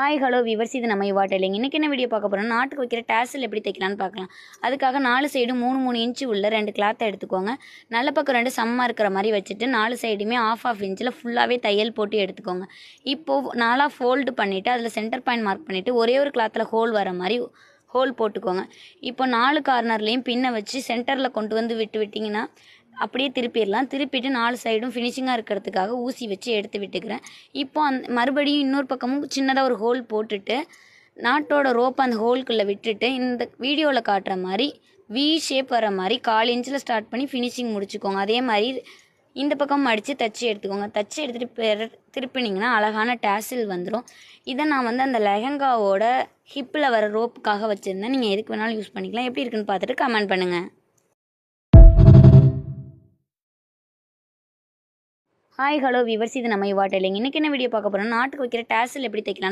Hi hello viewers, இது நம்ம யுவா tailoring. இன்றைக்கி என்ன வீடியோ பார்க்க போகிறோம், நாட்டுக்கு வைக்கிற டேசல் எப்படி தைக்கலான்னு பார்க்கலாம். அதுக்காக 4 சைடும் 3 இன்ச்சு உள்ள 2 கிளாத்தை எடுத்துக்கோங்க. நல்ல பக்கம் 2 சமமாக இருக்கிற மாதிரி வச்சுட்டு 4 சைடுமே ஆஃப் இன்ச்சில் ஃபுல்லாகவே தையல் போட்டு எடுத்துக்கோங்க. இப்போது 4 ஃபோல்டு பண்ணிவிட்டு அதில் சென்டர் பாயிண்ட் மார்க் பண்ணிவிட்டு ஒரே ஒரு கிளாத்தில் ஹோல் வர மாதிரி ஹோல் போட்டுக்கோங்க. இப்போ 4 கார்னர்லேயும் பின்னை வச்சு சென்டரில் கொண்டு வந்து விட்டிங்கன்னா அப்படியே திருப்பிடலாம். திருப்பிட்டு 4 சைடும் ஃபினிஷிங்காக இருக்கிறதுக்காக ஊசி வச்சு எடுத்து விட்டுக்கிறேன். இப்போ மறுபடியும் இன்னொரு பக்கமும் சின்னதாக ஒரு ஹோல் போட்டுட்டு நாட்டோட ரோப் அந்த ஹோல்குள்ளே விட்டுட்டு இந்த வீடியோவில் காட்டுற மாதிரி வி ஷேப் வர மாதிரி 1/4 இன்ச்சில் ஸ்டார்ட் பண்ணி ஃபினிஷிங் முடிச்சுக்கோங்க. அதே மாதிரி இந்த பக்கம் அடித்து தச்சு எடுத்துக்கோங்க. தச்சு எடுத்துகிட்டு திருப்பினீங்கன்னா அழகான டேசில் வந்துடும். இதை நான் அந்த லெஹங்காவோட ஹிப்பில் வர ரோப்புக்காக வச்சுருந்தேன். நீங்கள் எதுக்கு வேணாலும் யூஸ் பண்ணிக்கலாம். எப்படி இருக்குன்னு பார்த்துட்டு கமெண்ட் பண்ணுங்கள். ஹாய் ஹலோ விவர்ஸ், இது நம்ம யுவா டெய்லரிங். இன்றைக்கி என்ன வீடியோ பார்க்க போகிறோம், நாட்டுக்கு வைக்கிற டேசல் எப்படி தைக்கலாம்.